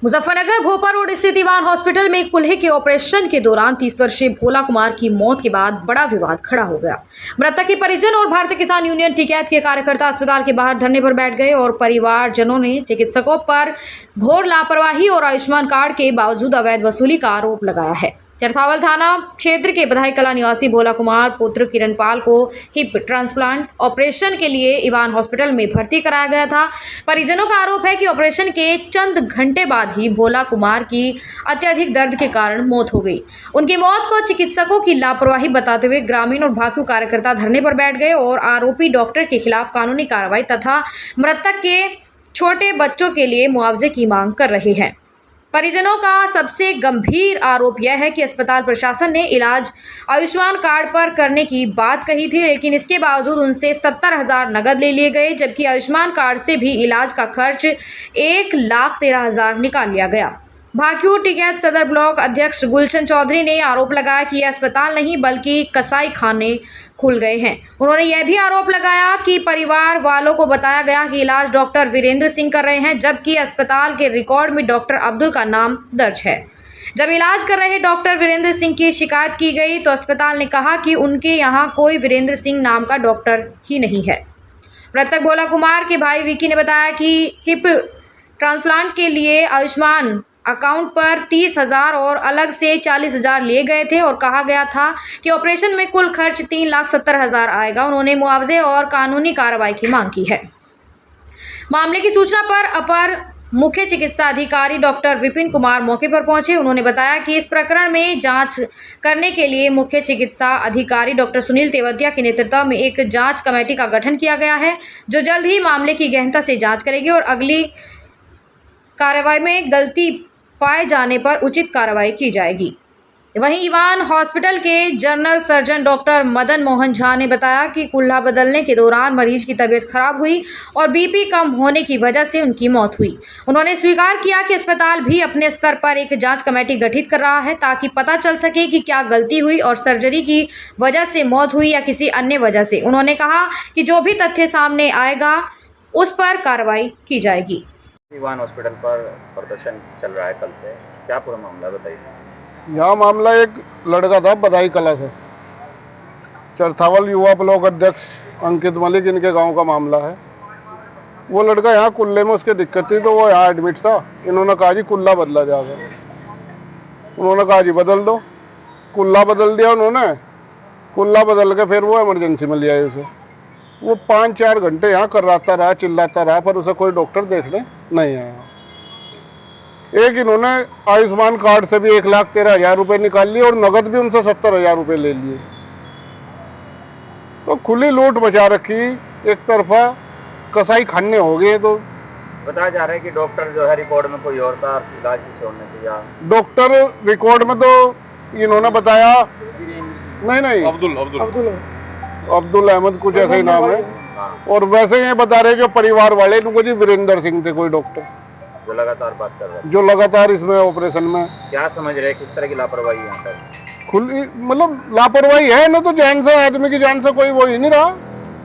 Muzaffarnagar Bhopal road स्थित Ivan hospital में कुल्हे के ऑपरेशन के दौरान 30 वर्षीय भोला कुमार की मौत के बाद बड़ा विवाद खड़ा हो गया। मृतक के परिजन और भारतीय किसान यूनियन टिकैत के कार्यकर्ता अस्पताल के बाहर धरने पर बैठ गए और परिवारजनों ने चिकित्सकों पर घोर लापरवाही और आयुष्मान कार्ड के बावजूद अवैध वसूली का आरोप लगाया है। चरथावल थाना क्षेत्र के बधाई कला निवासी भोला कुमार पुत्र किरणपाल को हिप ट्रांसप्लांट ऑपरेशन के लिए इवान हॉस्पिटल में भर्ती कराया गया था। परिजनों का आरोप है कि ऑपरेशन के चंद घंटे बाद ही भोला कुमार की अत्यधिक दर्द के कारण मौत हो गई। उनकी मौत को चिकित्सकों की लापरवाही बताते हुए ग्रामीण और भाकू कार्यकर्ता धरने पर बैठ गए और आरोपी डॉक्टर के खिलाफ कानूनी कार्रवाई तथा मृतक के छोटे बच्चों के लिए मुआवजे की मांग कर रहे हैं। परिजनों का सबसे गंभीर आरोप यह है कि अस्पताल प्रशासन ने इलाज आयुष्मान कार्ड पर करने की बात कही थी, लेकिन इसके बावजूद उनसे 70,000 नकद ले लिए गए, जबकि आयुष्मान कार्ड से भी इलाज का खर्च 1,13,000 निकाल लिया गया। भाकियू टिकैत सदर ब्लॉक अध्यक्ष गुलशन चौधरी ने आरोप लगाया कि यह अस्पताल नहीं बल्कि कसाई खाने खुल गए हैं। उन्होंने यह भी आरोप लगाया कि परिवार वालों को बताया गया कि इलाज डॉक्टर वीरेंद्र सिंह कर रहे हैं, जबकि अस्पताल के रिकॉर्ड में डॉक्टर अब्दुल का नाम दर्ज है। जब इलाज कर रहे डॉक्टर वीरेंद्र सिंह की शिकायत की गई तो अस्पताल ने कहा कि उनके यहाँ कोई वीरेंद्र सिंह नाम का डॉक्टर ही नहीं है। मृतक भोला कुमार के भाई विकी ने बताया कि हिप ट्रांसप्लांट के लिए आयुष्मान अकाउंट पर 30,000 और अलग से 40,000 लिए गए थे और कहा गया था कि ऑपरेशन में कुल खर्च 3,70,000 आएगा। उन्होंने मुआवजे और कानूनी कार्रवाई की मांग की है। मामले की सूचना पर अपर मुख्य चिकित्सा अधिकारी डॉक्टर विपिन कुमार मौके पर पहुंचे। उन्होंने बताया कि इस प्रकरण में जांच करने के लिए मुख्य चिकित्सा अधिकारी डॉक्टर सुनील तेवतिया के नेतृत्व में एक जांच कमेटी का गठन किया गया है, जो जल्द ही मामले की गहनता से जाँच करेगी और अगली कार्रवाई में गलती पाए जाने पर उचित कार्रवाई की जाएगी। वहीं इवान हॉस्पिटल के general surgeon doctor Madan Mohan Jha ने बताया कि कुल्हा बदलने के दौरान मरीज की तबीयत खराब हुई और बीपी कम होने की वजह से उनकी मौत हुई। उन्होंने स्वीकार किया कि अस्पताल भी अपने स्तर पर एक जांच कमेटी गठित कर रहा है ताकि पता चल सके कि क्या गलती हुई और सर्जरी की वजह से मौत हुई या किसी अन्य वजह से। उन्होंने कहा कि जो भी तथ्य सामने आएगा उस पर कार्रवाई की जाएगी। इवान हॉस्पिटल पर प्रदर्शन चल रहा है कल से, क्या पूरा मामला बताइए। यहाँ मामला एक लड़का था बधाई कला से, चरथावल युवा ब्लॉक अध्यक्ष अंकित मलिक, इनके गांव का मामला है। वो लड़का यहाँ कुल्ले में उसके दिक्कत थी तो वो यहाँ एडमिट था। इन्होंने कहा जी कुल्ला बदला जाएगा। उन्होंने कहा जी बदल दो। कुल्ला बदल दिया उन्होंने। कुल्ला बदल के फिर वो इमरजेंसी में ले आए उसे। वो 5-4 घंटे यहाँ कराता रहा, चिल्लाता रहा, पर उसे कोई डॉक्टर देखने नहीं आया। एक इन्होंने आयुष्मान कार्ड से भी 1,13,000 रुपये निकाल लिए और नगद भी उनसे 70,000 रुपये ले लिए। तो खुली लूट मचा रखी, एक तरफा कसाई खाने हो गए। तो बताया जा रहा है कि डॉक्टर जो है रिकॉर्ड में कोई और था, इलाज किसी और ने किया। डॉक्टर रिकॉर्ड में तो इन्होंने बताया नहीं अब्दुल अहमद कुछ ऐसा ही नाम है। और वैसे ये बता रहे जो परिवार वाले इनको जी वीरेंद्र सिंह थे कोई डॉक्टर, जो लगातार बात कर रहे हैं, जो लगातार इसमें ऑपरेशन में। क्या समझ रहे हैं किस तरह की लापरवाही है यहाँ पर? खुली मतलब लापरवाही है ना, तो जान से आदमी की जान से कोई वो ही नहीं रहा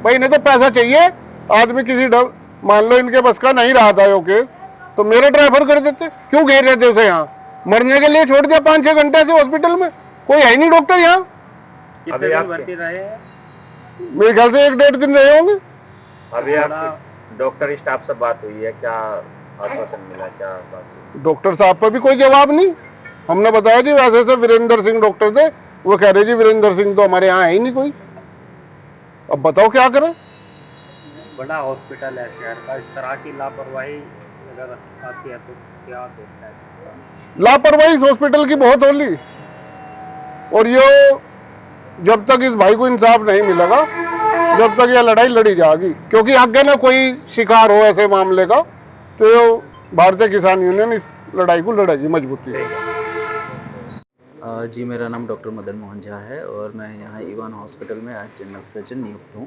भाई। इन्हें तो पैसा चाहिए। आदमी किसी मान लो इनके बस का नहीं रहा था यो केस, तो मेरा ट्रांसफर कर देते। क्यों घेर रहे थे उसे यहाँ? मरने के लिए छोड़ दिया 5-6 घंटे से हॉस्पिटल में, कोई है नहीं डॉक्टर यहाँ। अभी आप भर्ती रहे? मेरे ख्याल से 1-1.5 दिन रहे होंगे। अभी आप डॉक्टर स्टाफ से बात हुई है, क्या आश्वासन मिला, क्या बात? डॉक्टर साहब पर भी कोई जवाब नहीं। हमने बताया जी वैसे से वीरेंद्र सिंह डॉक्टर थे, वो कह रहे जी वीरेंद्र सिंह तो हमारे यहाँ है ही नहीं कोई। अब बताओ क्या करें? बड़ा हॉस्पिटल है शहर का, इस तरह की लापरवाही अगर आती है तो क्या देखता है? लापरवाही इस हॉस्पिटल की बहुत होली। और ये जब तक इस भाई को इंसाफ नहीं मिलेगा, जब तक यह लड़ाई लड़ी जाएगी, क्योंकि आगे ना कोई शिकार हो ऐसे मामले का, तो भारतीय किसान यूनियन इस लड़ाई को लड़ेगी मजबूती से। जी, मेरा नाम डॉक्टर मदन मोहन झा है और मैं यहाँ इवान हॉस्पिटल में आज जनरल सर्जन नियुक्त हूँ।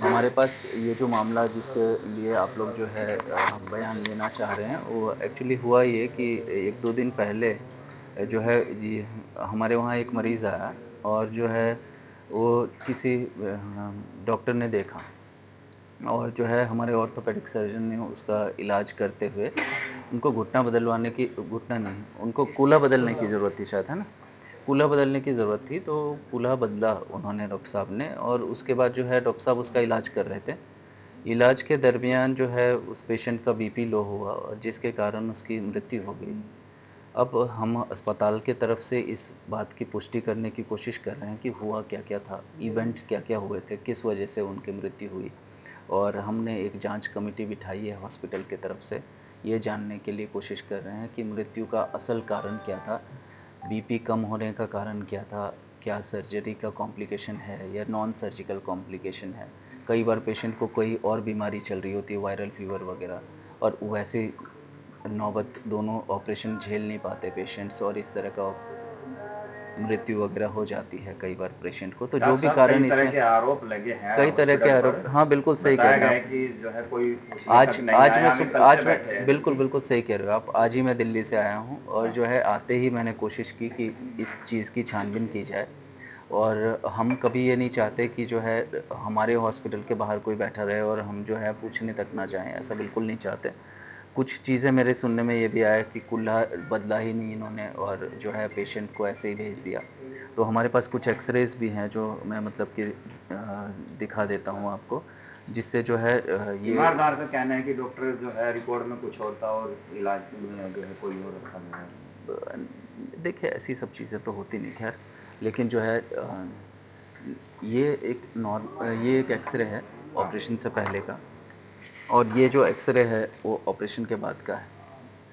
हमारे पास ये जो मामला जिसके लिए आप लोग जो है बयान लेना चाह रहे हैं, वो एक्चुअली हुआ ये कि 1-2 दिन पहले जो है जी हमारे वहाँ एक मरीज़ आया और जो है वो किसी डॉक्टर ने देखा और जो है हमारे ऑर्थोपेडिक सर्जन ने उसका इलाज करते हुए उनको घुटना नहीं, उनको कूल्हा बदलने की ज़रूरत थी शायद, है ना? कूल्हा बदलने की ज़रूरत थी, तो कूल्हा बदला उन्होंने डॉक्टर साहब ने, और उसके बाद जो है डॉक्टर साहब उसका इलाज कर रहे थे। इलाज के दरमियान जो है उस पेशेंट का बीपी लो हुआ और जिसके कारण उसकी मृत्यु हो गई। अब हम अस्पताल के तरफ से इस बात की पुष्टि करने की कोशिश कर रहे हैं कि हुआ क्या-क्या था, इवेंट क्या-क्या हुए थे, किस वजह से उनकी मृत्यु हुई, और हमने एक जांच कमेटी बिठाई है हॉस्पिटल की तरफ से। ये जानने के लिए कोशिश कर रहे हैं कि मृत्यु का असल कारण क्या था, बीपी कम होने का कारण क्या था, क्या सर्जरी का कॉम्प्लिकेशन है या नॉन सर्जिकल कॉम्प्लिकेशन है। कई बार पेशेंट को कोई और बीमारी चल रही होती है, वायरल फीवर वगैरह, और वैसे नौबत दोनों ऑपरेशन झेल नहीं पाते पेशेंट्स, और इस तरह का मृत्यु वगैरह हो जाती है कई बार पेशेंट को। तो जो भी कारण कई तरह इसमें के आरोप लगे हैं कई तरह के हॉस्पिटल आरोप, पर। हाँ बिल्कुल सही कह बताया रहे गया हैं है आप। कि जो है कोई उस आज लेखक नहीं आज आया, मैं हम सुब कल आज से बैठे मैं हैं। बिल्कुल सही कह रहे हो आप। आज ही मैं दिल्ली से आया हूँ, और जो है आते ही मैंने कोशिश की कि इस चीज़ की छानबीन की जाए, और हम कभी ये नहीं चाहते कि जो है हमारे हॉस्पिटल के बाहर कोई बैठा रहे और हम जो है पूछने तक ना जाएँ, ऐसा बिल्कुल नहीं चाहते। कुछ चीज़ें मेरे सुनने में ये भी आया कि कुल्हा बदला ही नहीं इन्होंने, और जो है पेशेंट को ऐसे ही भेज दिया। तो हमारे पास कुछ एक्स-रेज़ भी हैं जो मैं मतलब कि दिखा देता हूँ आपको, जिससे जो है ये ईमानदार का कहना है कि डॉक्टर जो है रिकॉर्ड में कुछ और था और इलाज में जो है कोई और रखा गया है। देखिए ऐसी सब चीज़ें तो होती नहीं खैर, लेकिन जो है ये एक एक्स-रे है ऑपरेशन से पहले का, और ये जो एक्स-रे है वो ऑपरेशन के बाद का है,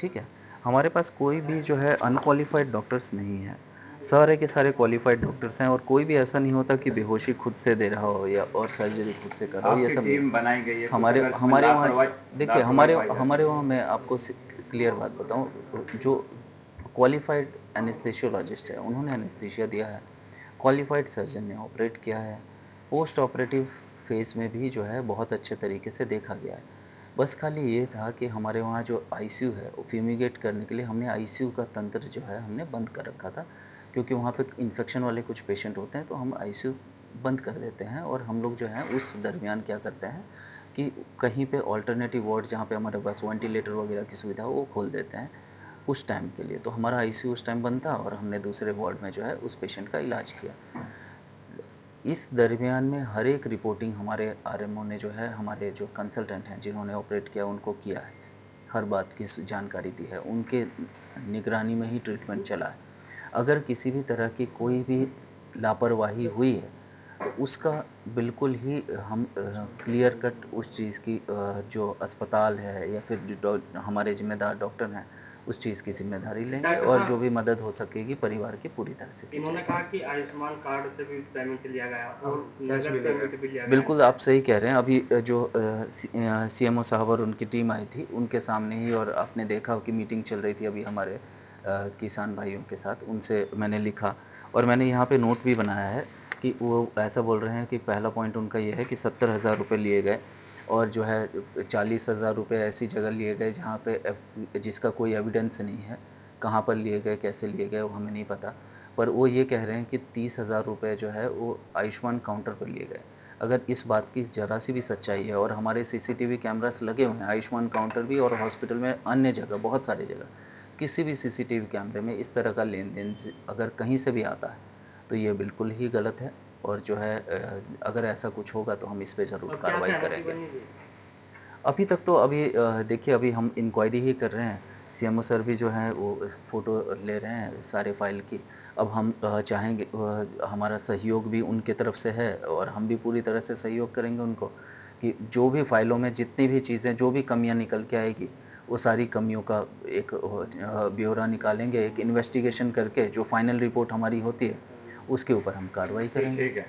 ठीक है? हमारे पास कोई भी जो है अनक्वालिफ़ाइड डॉक्टर्स नहीं हैं, सारे के सारे क्वालिफ़ाइड डॉक्टर्स हैं, और कोई भी ऐसा नहीं होता कि बेहोशी खुद से दे रहा हो या और सर्जरी खुद से कर रहा हो, ये आपकी सब टीम नहीं। बनाई गई है, कुछ हमारे अगर इसमें हमारे वहाँ देखिए लापरवाही पाई जाती हमारे है। वहाँ मैं आपको क्लियर बात बताऊँ, जो क्वालिफ़ाइड एनेस्थीसियोलॉजिस्ट है उन्होंने एनेस्थीसिया दिया है, क्वालिफ़ाइड सर्जन ने ऑपरेट किया है, पोस्ट ऑपरेटिव फ़ेज़ में भी जो है बहुत अच्छे तरीके से देखा गया है। बस खाली ये था कि हमारे वहाँ जो आईसीयू है वो फ्यूमिगेट करने के लिए हमने आईसीयू का तंत्र जो है हमने बंद कर रखा था, क्योंकि वहाँ पे इन्फेक्शन वाले कुछ पेशेंट होते हैं, तो हम आईसीयू बंद कर देते हैं, और हम लोग जो है उस दरमियान क्या करते हैं कि कहीं पे अल्टरनेटिव वार्ड जहाँ पे हमारे पास वेंटिलेटर वगैरह की सुविधा हो वो खोल देते हैं उस टाइम के लिए। तो हमारा आईसीयू उस टाइम बंद था, और हमने दूसरे वार्ड में जो है उस पेशेंट का इलाज किया। इस दरमियान में हर एक रिपोर्टिंग हमारे आरएमओ ने जो है, हमारे जो कंसल्टेंट हैं जिन्होंने ऑपरेट किया उनको किया है, हर बात की जानकारी दी है, उनके निगरानी में ही ट्रीटमेंट चला है। अगर किसी भी तरह की कोई भी लापरवाही हुई है तो उसका बिल्कुल ही हम क्लियर कट उस चीज़ की जो अस्पताल है या फिर जो हमारे जिम्मेदार डॉक्टर हैं उस चीज़ की जिम्मेदारी लेंगे, और जो भी मदद हो सकेगी परिवार की पूरी तरह से की इन्होंने जाएगी। कहा कि आयुष्मान कार्ड से भी पेमेंट लिया गया और नगद पेमेंट भी लिया गया। बिल्कुल आप सही कह रहे हैं। अभी जो सीएमओ साहब और उनकी टीम आई थी उनके सामने ही, और आपने देखा कि मीटिंग चल रही थी अभी हमारे किसान भाइयों के साथ, उनसे मैंने लिखा, और मैंने यहाँ पे नोट भी बनाया है कि वो ऐसा बोल रहे हैं कि पहला पॉइंट उनका ये है कि 70,000 रुपये लिए गए, और जो है 40,000 रुपये ऐसी जगह लिए गए जहाँ पे जिसका कोई एविडेंस नहीं है, कहाँ पर लिए गए कैसे लिए गए वो हमें नहीं पता, पर वो ये कह रहे हैं कि 30,000 रुपये जो है वो आयुष्मान काउंटर पर लिए गए। अगर इस बात की ज़रा सी भी सच्चाई है, और हमारे सीसीटीवी कैमरास लगे हुए हैं आयुष्मान काउंटर भी और हॉस्पिटल में अन्य जगह बहुत सारी जगह, किसी भी सीसीटीवी कैमरे में इस तरह का लेन देन अगर कहीं से भी आता है तो ये बिल्कुल ही गलत है, और जो है अगर ऐसा कुछ होगा तो हम इस पे ज़रूर अब क्या कार्रवाई सहमति करेंगे। बनी थी? अभी तक तो देखिए अभी हम इंक्वायरी ही कर रहे हैं। सीएमओ सर भी जो हैं वो फ़ोटो ले रहे हैं सारे फ़ाइल की। अब हम चाहेंगे हमारा सहयोग भी उनके तरफ से है, और हम भी पूरी तरह से सहयोग करेंगे उनको कि जो भी फ़ाइलों में जितनी भी चीज़ें, जो भी कमियाँ निकल के आएगी, वो सारी कमियों का एक ब्यौरा निकालेंगे, एक इन्वेस्टिगेशन करके जो फ़ाइनल रिपोर्ट हमारी होती है, उसके ऊपर हम कार्रवाई करेंगे। ठीक है।